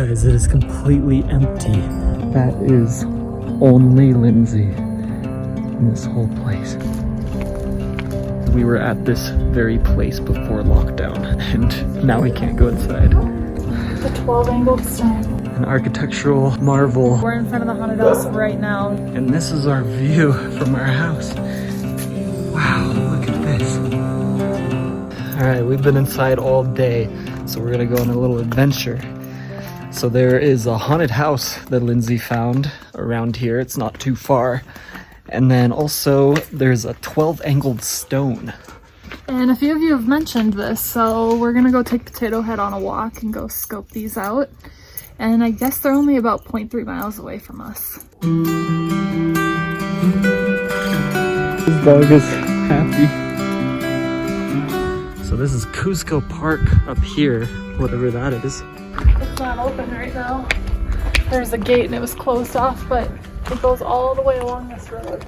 Guys, it is completely empty. That is only Lindsay in this whole place. We were at this very place before lockdown, and now we can't go inside. The 12-angled stone. An architectural marvel. We're in front of the haunted house right now. And this is our view from our house. Wow, look at this. All right, we've been inside all day, so we're gonna go on a little adventure. So there is a haunted house that Lindsay found around here. It's not too far. And then also there's a 12-angled stone. And a few of you have mentioned this, so we're gonna go take Potato Head on a walk and go scope these out. And I guess they're only about 0.3 miles away from us. This dog is happy. So this is Cusco Park up here, whatever that is. It's not open right now. There's a gate and it was closed off, but it goes all the way along this road.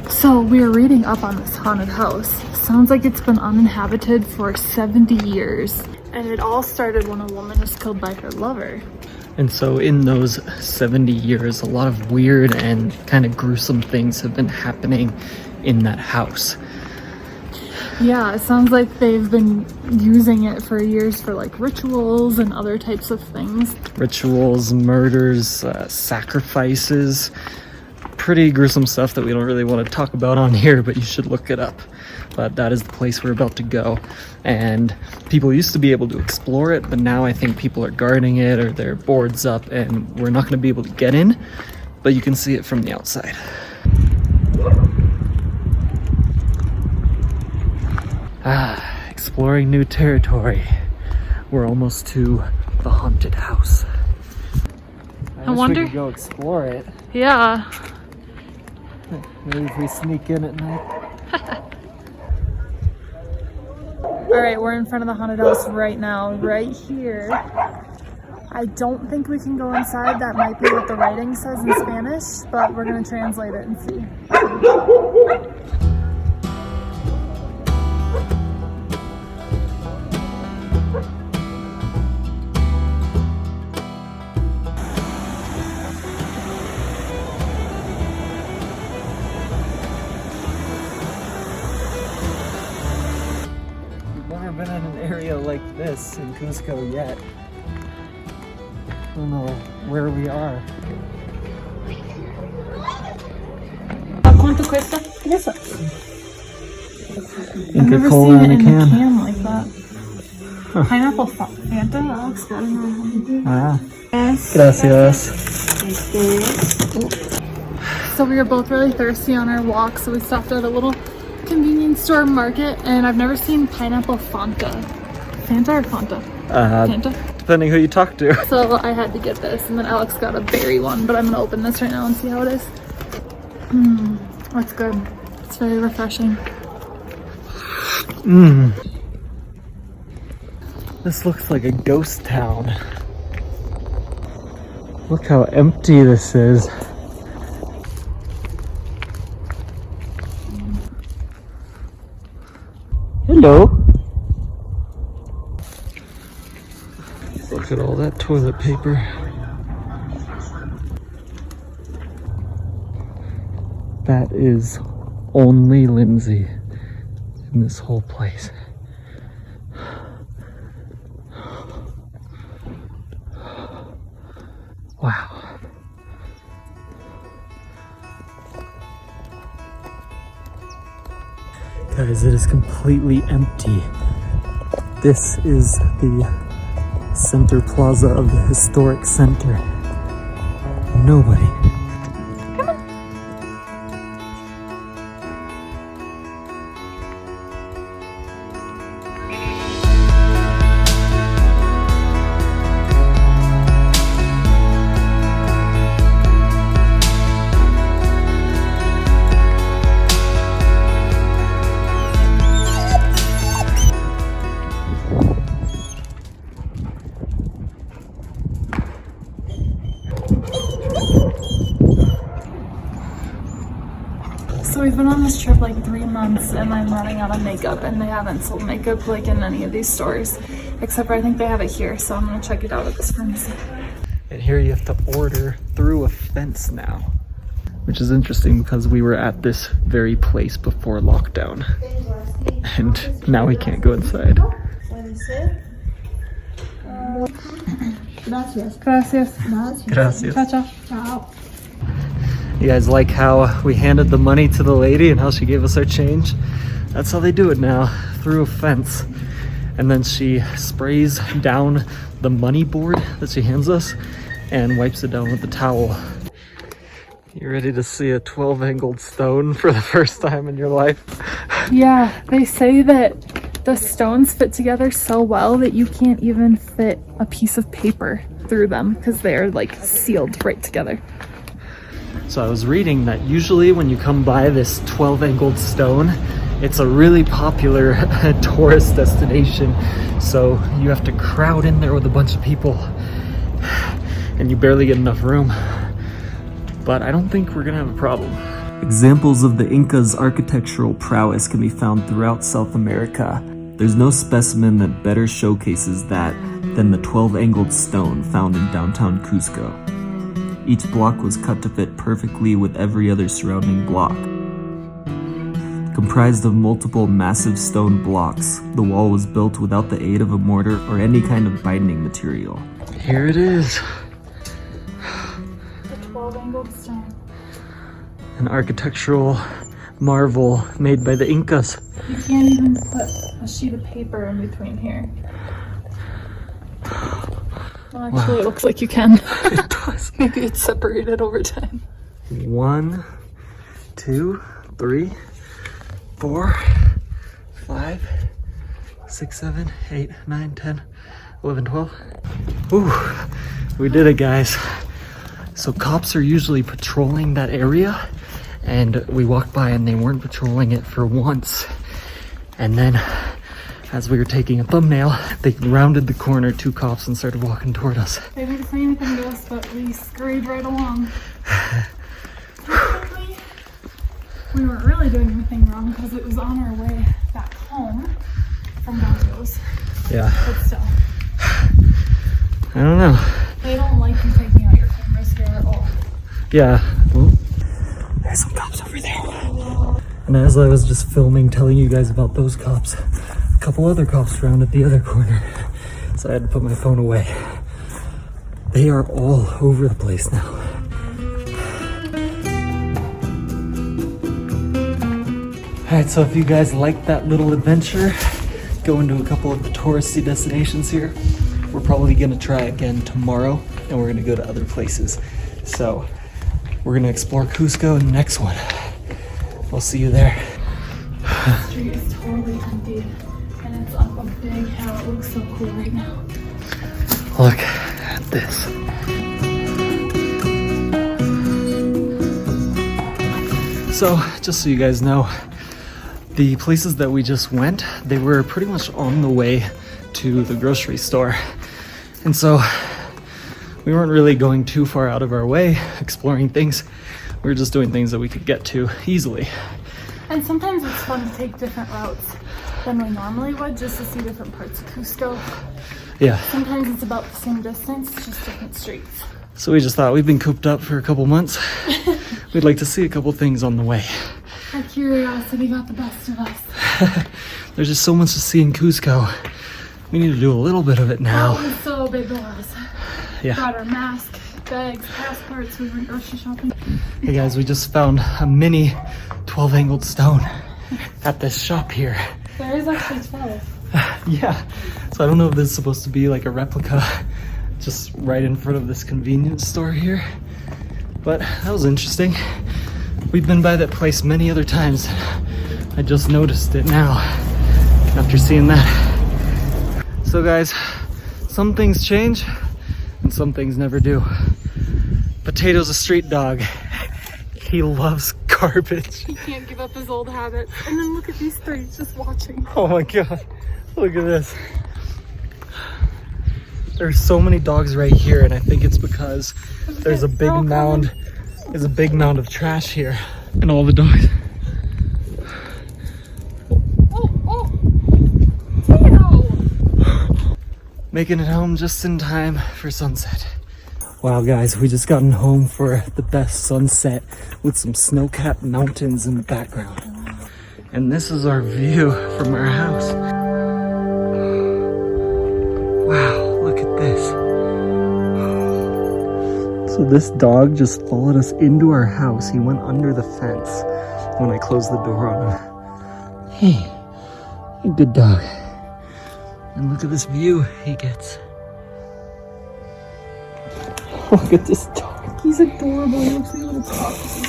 So we were reading up on this haunted house. Sounds like it's been uninhabited for 70 years. And it all started when a woman was killed by her lover. And so in those 70 years, a lot of weird and kind of gruesome things have been happening in that house. Yeah, it sounds like they've been using it for years for like rituals and other types of things. Rituals, murders, sacrifices. Pretty gruesome stuff that we don't really want to talk about on here, but you should look it up. But that is the place we're about to go. And people used to be able to explore it, but now I think people are guarding it or their boards up, and we're not going to be able to get in, but you can see it from the outside. Exploring new territory. We're almost to the haunted house. I wonder. We could go explore it. Yeah. Maybe if we sneak in at night. All right, we're in front of the haunted house right now, right here. I don't think we can go inside. That might be what the writing says in Spanish, but we're gonna translate it and see. Never been in an area like this in Cusco yet. I don't know where we are. ¿Cuánto cuesta? Eso. I've never Cola seen it in a can. like that. Huh. Pineapple Fanta, Alex. Gracias. So we were both really thirsty on our walk, so we stopped at a little convenience store market, and I've never seen pineapple Fanta. Fanta or Fanta? Fanta? Depending who you talk to. So I had to get this, and then Alex got a berry one, but I'm gonna open this right now and see how it is. That's good. It's very refreshing. This looks like a ghost town. Look how empty this is. Hello. Look at all that toilet paper. That is only Lindsay in this whole place. Wow. Guys, it is completely empty. This is the center plaza of the historic center. Nobody. So we've been on this trip like 3 months and I'm running out of makeup, and they haven't sold makeup like in any of these stores, except for I think they have it here, so I'm gonna check it out at this pharmacy. And here you have to order through a fence now, which is interesting because we were at this very place before lockdown and now we can't go inside. Gracias. Gracias. Gracias. Ciao, ciao. Ciao. You guys like how we handed the money to the lady and how she gave us our change? That's how they do it now, through a fence. And then she sprays down the money board that she hands us and wipes it down with a towel. You ready to see a 12-angled stone for the first time in your life? Yeah, they say that the stones fit together so well that you can't even fit a piece of paper through them because they're like sealed right together. So I was reading that usually when you come by this 12-angled stone, it's a really popular tourist destination. So you have to crowd in there with a bunch of people and you barely get enough room. But I don't think we're gonna have a problem. Examples of the Incas' architectural prowess can be found throughout South America. There's no specimen that better showcases that than the 12-angled stone found in downtown Cusco. Each block was cut to fit perfectly with every other surrounding block. Comprised of multiple massive stone blocks, the wall was built without the aid of a mortar or any kind of binding material. Here it is. The 12-angled stone. An architectural marvel made by the Incas. You can't even put a sheet of paper in between here. Well, actually, It looks like you can. It does. Maybe it's separated over time. 1, 2, 3, 4, 5, 6, 7, 8, 9, 10, 11, 12. Ooh, we did it, guys. So cops are usually patrolling that area, and we walked by and they weren't patrolling it for once. And then as we were taking a thumbnail, they rounded the corner, 2 cops, and started walking toward us. They didn't say anything to us, but we scurried right along. We weren't really doing anything wrong because it was on our way back home from Montrose. Yeah. But still. I don't know. They don't like you taking out your cameras here at all. Yeah. Well, there's some cops over there. And as I was just filming, telling you guys about those cops, a couple other cops rounded the other corner. So I had to put my phone away. They are all over the place now. Alright, so if you guys liked that little adventure, going to a couple of the touristy destinations here, we're probably gonna try again tomorrow, and we're gonna go to other places. So we're gonna explore Cusco in the next one. We'll see you there. The street is totally empty, and it's up a big hill. It looks so cool right now. Look at this. So, just so you guys know, the places that we just went, they were pretty much on the way to the grocery store. And so we weren't really going too far out of our way exploring things. We were just doing things that we could get to easily. And sometimes it's fun to take different routes than we normally would just to see different parts of Cusco. Yeah. Sometimes it's about the same distance, just different streets. So we just thought we've been cooped up for a couple months. We'd like to see a couple things on the way. Our curiosity got the best of us. There's just so much to see in Cusco. We need to do a little bit of it now. That was so big of us. Yeah. Got our mask, bags, passports, we went grocery shopping. Hey guys, we just found a mini 12-angled stone at this shop here. There is actually 12. Yeah, so I don't know if this is supposed to be like a replica just right in front of this convenience store here, but that was interesting. We've been by that place many other times. I just noticed it now after seeing that. So guys, some things change and some things never do. Potato's a street dog. He loves garbage. He can't give up his old habits. And then look at these three just watching. Oh my god, look at this. There's so many dogs right here, and I think it's because there's a big mound. There's a big mound of trash here, and all the dogs. Making it home just in time for sunset. Wow guys, we just gotten home for the best sunset with some snow-capped mountains in the background. And this is our view from our house. Wow, look at this. So this dog just followed us into our house. He went under the fence when I closed the door on him. Hey, good dog. And look at this view he gets. Look at this dog. He's adorable. He looks like a little puppy.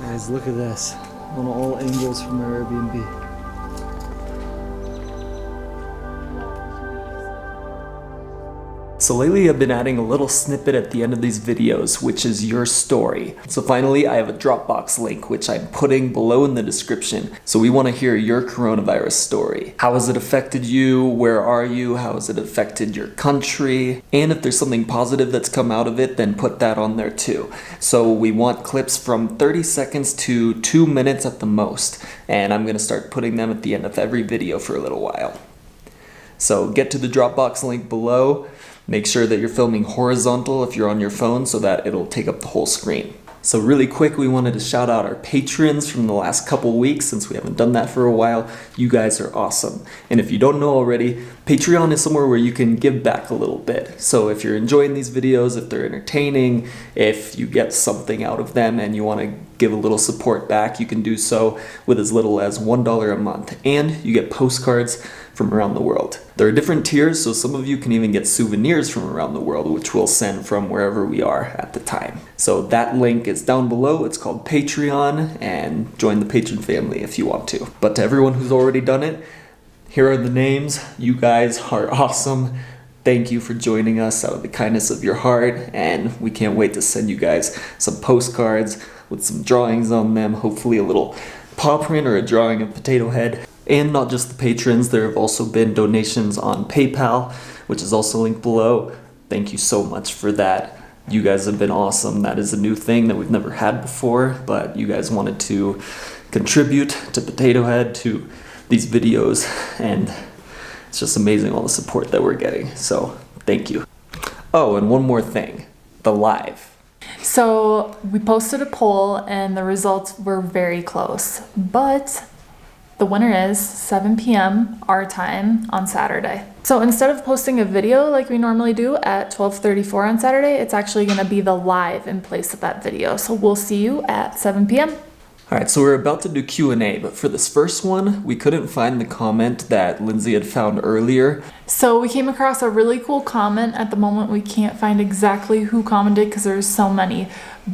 Guys, look at this. On all angles from our Airbnb. So lately I've been adding a little snippet at the end of these videos, which is your story. So finally I have a Dropbox link, which I'm putting below in the description. So we want to hear your coronavirus story. How has it affected you? Where are you? How has it affected your country? And if there's something positive that's come out of it, then put that on there too. So we want clips from 30 seconds to 2 minutes at the most. And I'm going to start putting them at the end of every video for a little while. So get to the Dropbox link below. Make sure that you're filming horizontal if you're on your phone so that it'll take up the whole screen. So really quick, we wanted to shout out our patrons from the last couple weeks since we haven't done that for a while. You guys are awesome. And if you don't know already, Patreon is somewhere where you can give back a little bit. So if you're enjoying these videos, if they're entertaining, if you get something out of them and you want to give a little support back, you can do so with as little as $1 a month. And you get postcards from around the world. There are different tiers, so some of you can even get souvenirs from around the world, which we'll send from wherever we are at the time. So that link is down below. It's called Patreon, and join the patron family if you want to. But to everyone who's already done it, here are the names. You guys are awesome. Thank you for joining us out of the kindness of your heart, and we can't wait to send you guys some postcards with some drawings on them, hopefully a little paw print or a drawing of Potato Head. And not just the patrons, there have also been donations on PayPal, which is also linked below. Thank you so much for that. You guys have been awesome. That is a new thing that we've never had before, but you guys wanted to contribute to Potato Head, to these videos, and it's just amazing all the support that we're getting. So thank you. Oh, and one more thing, the live. So we posted a poll and the results were very close, but the winner is 7 p.m. our time on Saturday. So instead of posting a video like we normally do at 12:34 on Saturday, it's actually going to be the live in place of that video. So we'll see you at 7 p.m. All right, so we're about to do Q&A, but for this first one, we couldn't find the comment that Lindsay had found earlier. So we came across a really cool comment. At the moment, we can't find exactly who commented because there's so many,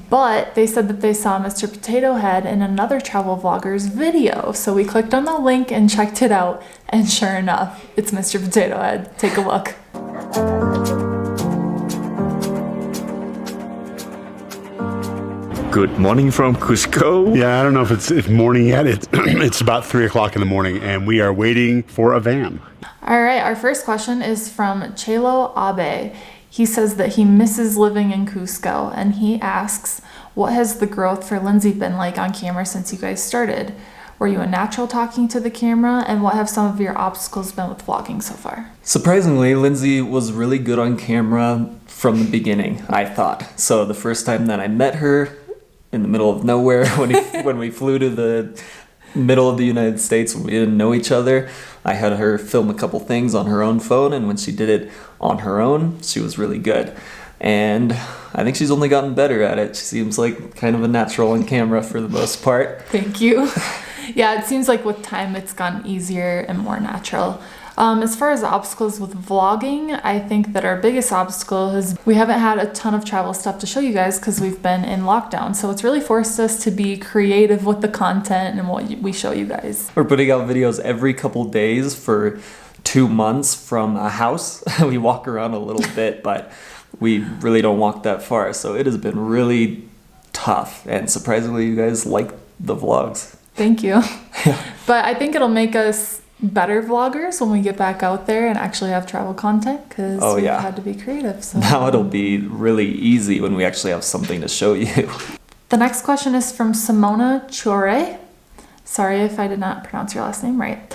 but they said that they saw Mr. Potato Head in another travel vlogger's video. So we clicked on the link and checked it out, and sure enough, it's Mr. Potato Head. Take a look. Good morning from Cusco. Yeah, I don't know if it's morning yet. It's about 3 o'clock in the morning, and we are waiting for a van. All right, our first question is from Chelo Abe. He says that he misses living in Cusco, and he asks, what has the growth for Lindsay been like on camera since you guys started? Were you a natural talking to the camera, and what have some of your obstacles been with vlogging so far? Surprisingly, Lindsay was really good on camera from the beginning, I thought. So the first time that I met her, in the middle of nowhere, when we flew to the middle of the United States when we didn't know each other, I had her film a couple things on her own phone, and when she did it on her own, she was really good. And I think she's only gotten better at it. She seems like kind of a natural on camera for the most part. Thank you. Yeah, it seems like with time it's gotten easier and more natural. As far as obstacles with vlogging, I think that our biggest obstacle is we haven't had a ton of travel stuff to show you guys because we've been in lockdown. So it's really forced us to be creative with the content and what we show you guys. We're putting out videos every couple days for 2 months from a house. We walk around a little bit, but we really don't walk that far. So it has been really tough, and surprisingly you guys like the vlogs. Thank you. But I think it'll make us better vloggers when we get back out there and actually have travel content, because we've had to be creative. So now it'll be really easy when we actually have something to show you. The next question is from Simona Chore. Sorry if I did not pronounce your last name right.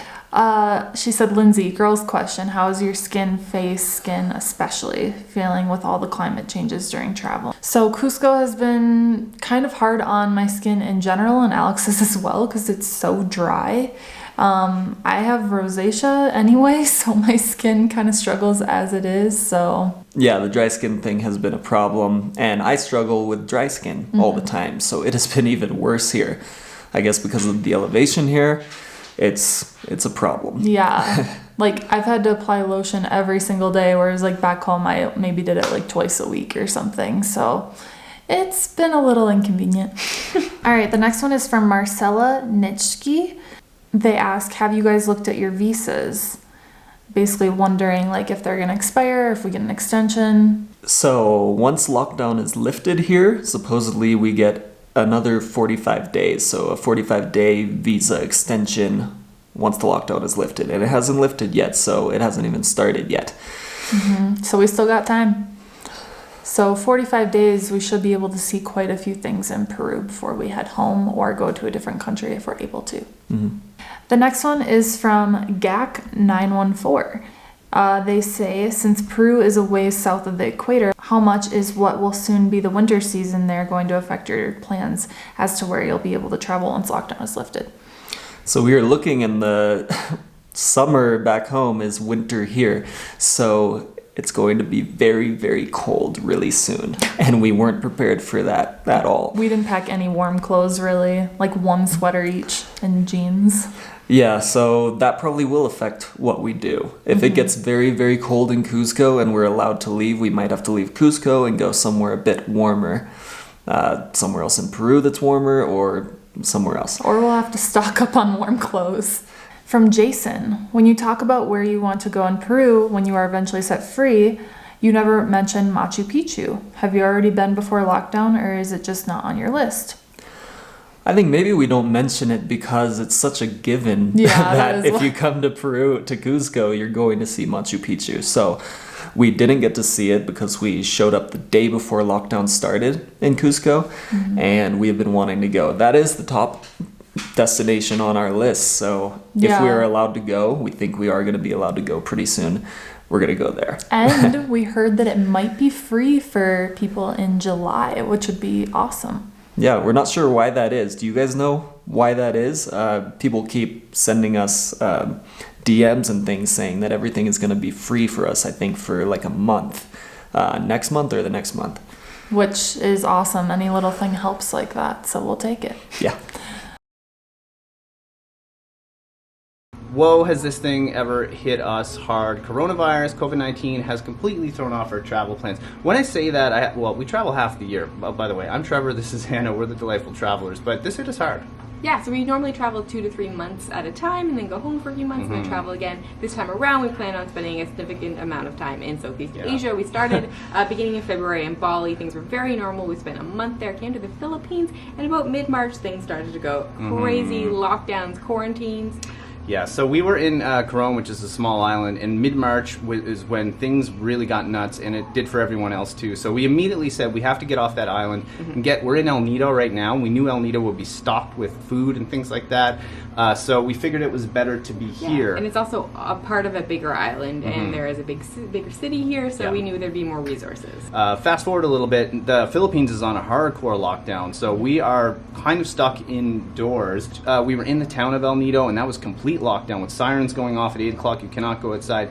She said, Lindsay, girls question, how is your skin especially, feeling with all the climate changes during travel? So Cusco has been kind of hard on my skin in general, and Alex's as well, because it's so dry. I have rosacea anyway, so my skin kind of struggles as it is, so. Yeah, the dry skin thing has been a problem, and I struggle with dry skin all the time, so it has been even worse here. I guess because of the elevation here, it's a problem. Yeah, like I've had to apply lotion every single day, whereas like back home I maybe did it like twice a week or something, so it's been a little inconvenient. All right, the next one is from Marcella Nitschke. They ask, have you guys looked at your visas? Basically wondering like if they're gonna expire, if we get an extension. So once lockdown is lifted here, supposedly we get another 45 days. So a 45-day visa extension once the lockdown is lifted. And it hasn't lifted yet, so it hasn't even started yet. So we still got time. So 45 days, we should be able to see quite a few things in Peru before we head home or go to a different country if we're able to. The next one is from GAC914. They say, since Peru is a ways south of the equator, how much is what will soon be the winter season there going to affect your plans as to where you'll be able to travel once lockdown is lifted? So we are looking, in the summer back home is winter here. So it's going to be very, very cold really soon. And we weren't prepared for that at all. We didn't pack any warm clothes really, like one sweater each and jeans. Yeah, so that probably will affect what we do. If it gets very, very cold in Cuzco and we're allowed to leave, we might have to leave Cuzco and go somewhere a bit warmer. Somewhere else in Peru that's warmer, or somewhere else. Or we'll have to stock up on warm clothes. From Jason, when you talk about where you want to go in Peru when you are eventually set free, you never mention Machu Picchu. Have you already been before lockdown, or is it just not on your list? I think maybe we don't mention it because it's such a given that if you come to Peru, to Cuzco, you're going to see Machu Picchu. So we didn't get to see it because we showed up the day before lockdown started in Cuzco, and we have been wanting to go. That is the top destination on our list. So if we are allowed to go, we think we are going to be allowed to go pretty soon. We're going to go there. And we heard that it might be free for people in July, which would be awesome. Yeah, we're not sure why that is. Do you guys know why that is? People keep sending us DMs and things saying that everything is going to be free for us, I think, for like a month. Next month or the next month. Which is awesome. Any little thing helps like that, so we'll take it. Yeah. Whoa, has this thing ever hit us hard? Coronavirus, COVID-19 has completely thrown off our travel plans. When I say that, we travel half the year. By the way, I'm Trevor, this is Hannah, we're the Delightful Travelers, but this hit us hard. Yeah, so we normally travel 2 to 3 months at a time and then go home for a few months and then travel again. This time around, we plan on spending a significant amount of time in Southeast Asia. We started beginning of February in Bali. Things were very normal. We spent a month there, came to the Philippines, and about mid-March, things started to go crazy. Lockdowns, quarantines. Yeah, so we were in Coron, which is a small island, and mid-March is when things really got nuts, and it did for everyone else too. So we immediately said we have to get off that island and we're in El Nido right now. We knew El Nido would be stocked with food and things like that. So we figured it was better to be here. And it's also a part of a bigger island, and there is a bigger city here, so we knew there'd be more resources. Fast forward a little bit, the Philippines is on a hardcore lockdown, so we are kind of stuck indoors. We were in the town of El Nido, and that was complete lockdown with sirens going off at 8 o'clock. You cannot go outside.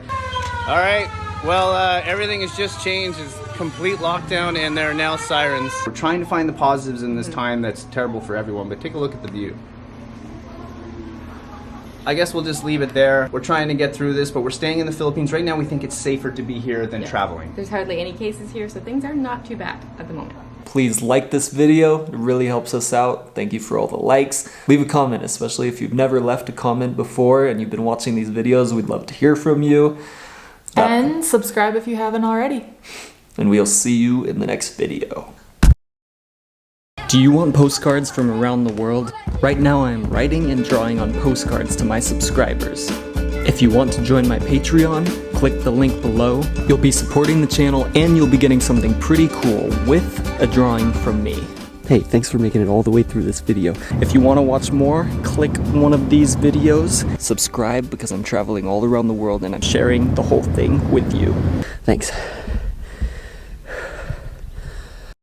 All right, well, everything has just changed. It's complete lockdown, and there are now sirens. We're trying to find the positives in this time that's terrible for everyone, but take a look at the view. I guess we'll just leave it there. We're trying to get through this, but we're staying in the Philippines. Right now, we think it's safer to be here than traveling. There's hardly any cases here, so things are not too bad at the moment. Please like this video. It really helps us out. Thank you for all the likes. Leave a comment, especially if you've never left a comment before and you've been watching these videos. We'd love to hear from you. And subscribe if you haven't already. And we'll see you in the next video. Do you want postcards from around the world? Right now I am writing and drawing on postcards to my subscribers. If you want to join my Patreon, click the link below. You'll be supporting the channel and you'll be getting something pretty cool with a drawing from me. Hey, thanks for making it all the way through this video. If you want to watch more, click one of these videos. Subscribe because I'm traveling all around the world and I'm sharing the whole thing with you. Thanks.